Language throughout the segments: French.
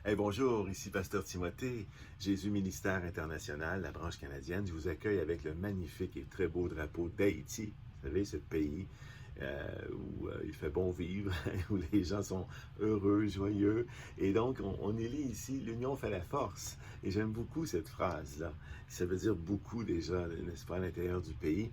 Hey, bonjour, ici Pasteur Timothée, Jésus Ministère International, la branche canadienne. Je vous accueille avec le magnifique et très beau drapeau d'Haïti. Vous savez, ce pays où il fait bon vivre, où les gens sont heureux, joyeux. Et donc, on élit ici, l'union fait la force. Et j'aime beaucoup cette phrase-là. Ça veut dire beaucoup déjà, n'est-ce pas, à l'intérieur du pays.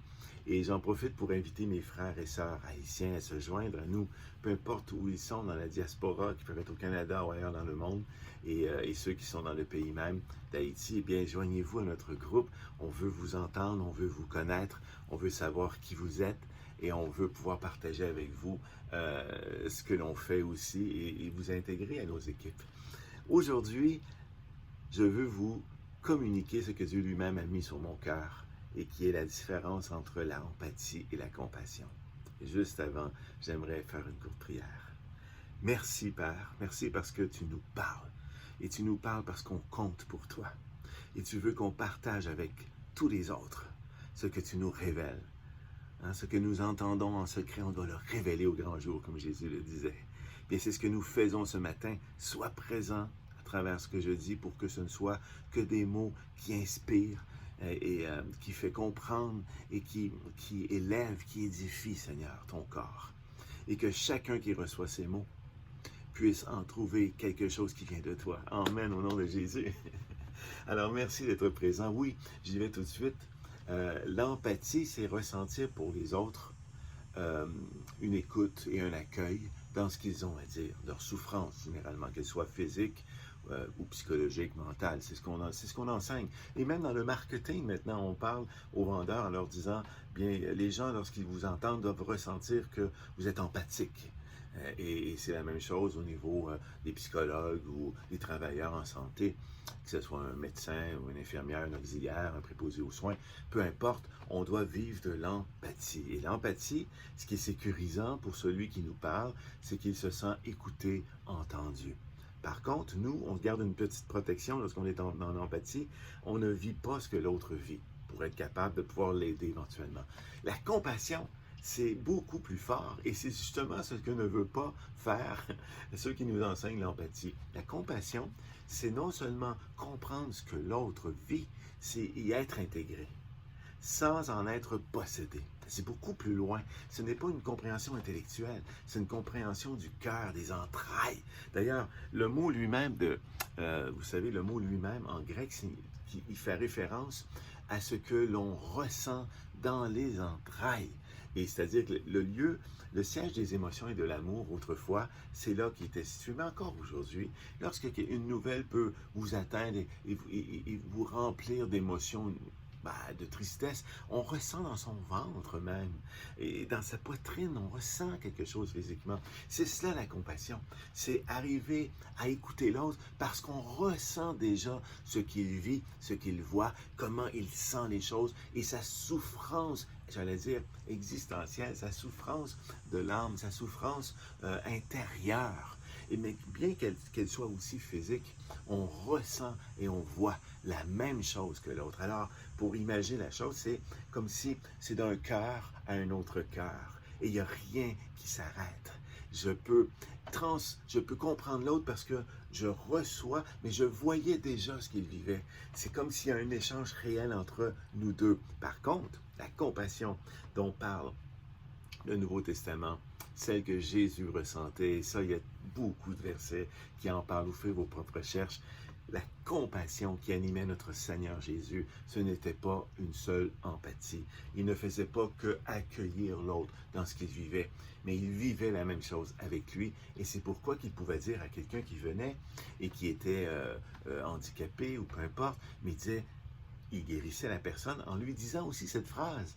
Et j'en profite pour inviter mes frères et sœurs haïtiens à se joindre à nous, peu importe où ils sont dans la diaspora, qui peuvent être au Canada ou ailleurs dans le monde, et ceux qui sont dans le pays même d'Haïti, eh bien, joignez-vous à notre groupe. On veut vous entendre, on veut vous connaître, on veut savoir qui vous êtes, et on veut pouvoir partager avec vous ce que l'on fait aussi et vous intégrer à nos équipes. Aujourd'hui, je veux vous communiquer ce que Dieu lui-même a mis sur mon cœur et qui est la différence entre l'empathie et la compassion. Et juste avant, j'aimerais faire une courte prière. Merci, Père. Merci parce que tu nous parles. Et tu nous parles parce qu'on compte pour toi. Et tu veux qu'on partage avec tous les autres ce que tu nous révèles. Hein, ce que nous entendons en secret, on doit le révéler au grand jour, comme Jésus le disait. Bien, c'est ce que nous faisons ce matin. Sois présent à travers ce que je dis pour que ce ne soit que des mots qui inspirent et qui fait comprendre et qui élève, qui édifie, Seigneur, ton corps. Et que chacun qui reçoit ces mots puisse en trouver quelque chose qui vient de toi. Amen, au nom de Jésus. Alors, merci d'être présent. Oui, j'y vais tout de suite. L'empathie, c'est ressentir pour les autres une écoute et un accueil dans ce qu'ils ont à dire, leur souffrance généralement, qu'elle soit physique ou psychologique, mentale. C'est ce qu'on enseigne. Et même dans le marketing, maintenant, on parle aux vendeurs en leur disant, bien, les gens, lorsqu'ils vous entendent, doivent ressentir que vous êtes empathique. Et c'est la même chose au niveau des psychologues ou des travailleurs en santé, que ce soit un médecin ou une infirmière, un auxiliaire, un préposé aux soins, peu importe, on doit vivre de l'empathie. Et l'empathie, ce qui est sécurisant pour celui qui nous parle, c'est qu'il se sent écouté, entendu. Par contre, nous, on garde une petite protection lorsqu'on est dans l'empathie. On ne vit pas ce que l'autre vit pour être capable de pouvoir l'aider éventuellement. La compassion, c'est beaucoup plus fort et c'est justement ce que ne veut pas faire ceux qui nous enseignent l'empathie. La compassion, c'est non seulement comprendre ce que l'autre vit, c'est y être intégré sans en être possédé. C'est beaucoup plus loin. Ce n'est pas une compréhension intellectuelle, c'est une compréhension du cœur, des entrailles. D'ailleurs, le mot lui-même vous savez, le mot lui-même en grec, il fait référence à ce que l'on ressent dans les entrailles. Et c'est-à-dire que le lieu, le siège des émotions et de l'amour, autrefois, c'est là qu'il était situé. Mais encore aujourd'hui, lorsque une nouvelle peut vous atteindre et vous remplir d'émotions, de tristesse, on ressent dans son ventre même, et dans sa poitrine, on ressent quelque chose physiquement. C'est cela la compassion, c'est arriver à écouter l'autre parce qu'on ressent déjà ce qu'il vit, ce qu'il voit, comment il sent les choses et sa souffrance, j'allais dire existentielle, sa souffrance de l'âme, sa souffrance intérieure. Et mais bien qu'elle soit aussi physique, on ressent et on voit la même chose que l'autre. Alors, pour imaginer la chose, c'est comme si c'est d'un cœur à un autre cœur. Et il n'y a rien qui s'arrête. Je peux comprendre l'autre parce que je reçois, mais je voyais déjà ce qu'il vivait. C'est comme s'il y a un échange réel entre nous deux. Par contre, la compassion dont parle le Nouveau Testament, celle que Jésus ressentait, et ça, il y a beaucoup de versets qui en parlent, vous faites vos propres recherches. La compassion qui animait notre Seigneur Jésus, ce n'était pas une seule empathie. Il ne faisait pas que accueillir l'autre dans ce qu'il vivait, mais il vivait la même chose avec lui, et c'est pourquoi qu'il pouvait dire à quelqu'un qui venait et qui était handicapé ou peu importe, mais il guérissait la personne en lui disant aussi cette phrase: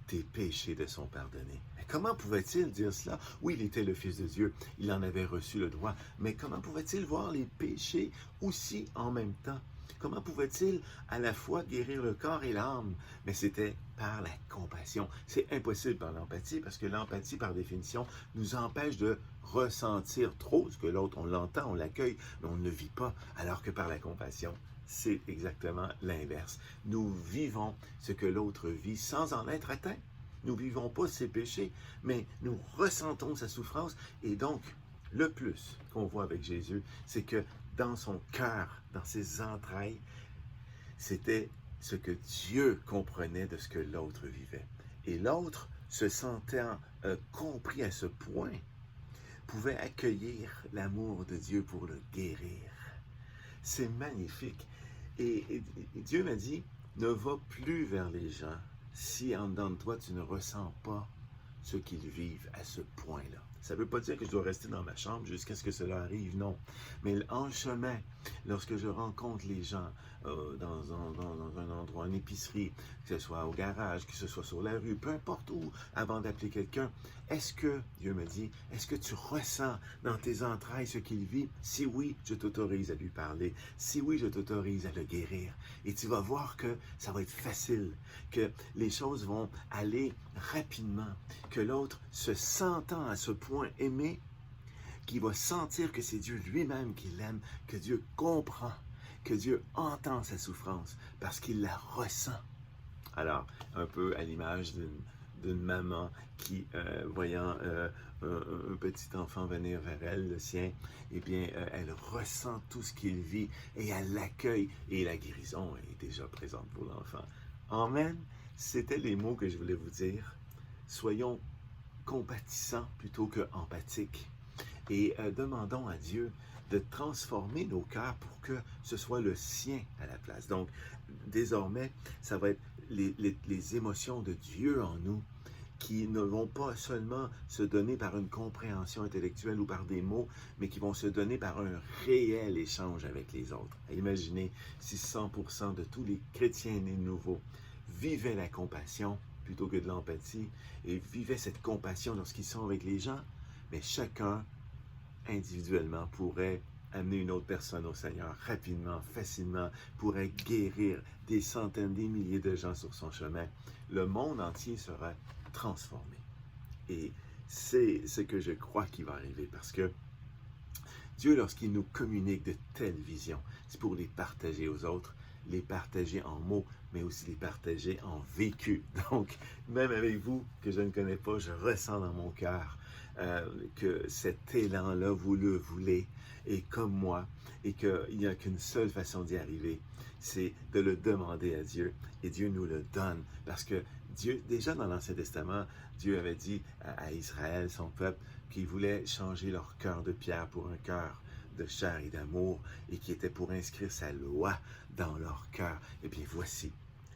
tes péchés te sont pardonnés. Mais comment pouvait-il dire cela? Oui, il était le Fils de Dieu, il en avait reçu le droit, mais comment pouvait-il voir les péchés aussi en même temps? Comment pouvait-il à la fois guérir le corps et l'âme? Mais c'était par la compassion. C'est impossible par l'empathie, parce que l'empathie, par définition, nous empêche de ressentir trop ce que l'autre, on l'entend, on l'accueille, mais on ne le vit pas, alors que par la compassion, c'est exactement l'inverse. Nous vivons ce que l'autre vit sans en être atteint. Nous ne vivons pas ses péchés, mais nous ressentons sa souffrance. Et donc, le plus qu'on voit avec Jésus, c'est que dans son cœur, dans ses entrailles, c'était ce que Dieu comprenait de ce que l'autre vivait. Et l'autre, se sentant compris à ce point, pouvait accueillir l'amour de Dieu pour le guérir. C'est magnifique. Et Dieu m'a dit, ne va plus vers les gens si en dedans de toi, tu ne ressens pas ce qu'ils vivent à ce point-là. Ça ne veut pas dire que je dois rester dans ma chambre jusqu'à ce que cela arrive, non. Mais en chemin, lorsque je rencontre les gens dans un endroit, une épicerie, que ce soit au garage, que ce soit sur la rue, peu importe où, avant d'appeler quelqu'un, est-ce que, Dieu me dit, est-ce que tu ressens dans tes entrailles ce qu'il vit? Si oui, je t'autorise à lui parler. Si oui, je t'autorise à le guérir. Et tu vas voir que ça va être facile, que les choses vont aller rapidement, que l'autre, se sentant à ce point aimé, qu'il va sentir que c'est Dieu lui-même qui l'aime, que Dieu comprend, que Dieu entend sa souffrance parce qu'il la ressent. Alors, un peu à l'image d'une maman qui, voyant un petit enfant venir vers elle, le sien, eh bien, elle ressent tout ce qu'il vit et elle l'accueille et la guérison est déjà présente pour l'enfant. Amen. C'était les mots que je voulais vous dire. Soyons compatissants plutôt que empathiques et demandons à Dieu de transformer nos cœurs pour que ce soit le sien à la place. Donc, désormais, ça va être les émotions de Dieu en nous qui ne vont pas seulement se donner par une compréhension intellectuelle ou par des mots, mais qui vont se donner par un réel échange avec les autres. Imaginez si 100% de tous les chrétiens nés de nouveau vivaient la compassion plutôt que de l'empathie et vivaient cette compassion lorsqu'ils sont avec les gens, mais chacun individuellement pourrait amener une autre personne au Seigneur rapidement, facilement, pourrait guérir des centaines, des milliers de gens sur son chemin. Le monde entier sera transformé. Et c'est ce que je crois qui va arriver parce que Dieu, lorsqu'il nous communique de telles visions, c'est pour les partager aux autres, les partager en mots, mais aussi les partager en vécu. Donc, même avec vous, que je ne connais pas, je ressens dans mon cœur que cet élan-là, vous le voulez, et comme moi, et qu'il n'y a qu'une seule façon d'y arriver, c'est de le demander à Dieu, et Dieu nous le donne, parce que Dieu, déjà dans l'Ancien Testament, Dieu avait dit à Israël, son peuple, qu'il voulait changer leur cœur de pierre pour un cœur de chair et d'amour, et qui était pour inscrire sa loi dans leur cœur. Eh bien,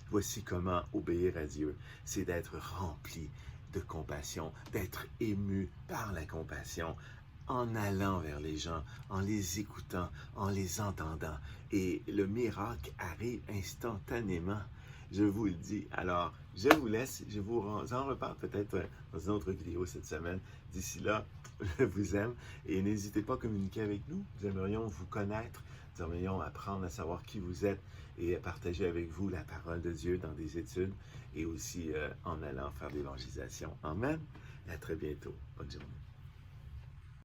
voici comment obéir à Dieu, c'est d'être rempli de compassion, d'être ému par la compassion, en allant vers les gens, en les écoutant, en les entendant. Et le miracle arrive instantanément. Je vous le dis. Alors, je vous laisse. Je vous en reparle peut-être dans une autre vidéo cette semaine. D'ici là, je vous aime. Et n'hésitez pas à communiquer avec nous. Nous aimerions vous connaître. Nous aimerions apprendre à savoir qui vous êtes et à partager avec vous la parole de Dieu dans des études et aussi en allant faire de l'évangélisation. Amen. À très bientôt. Bonne journée.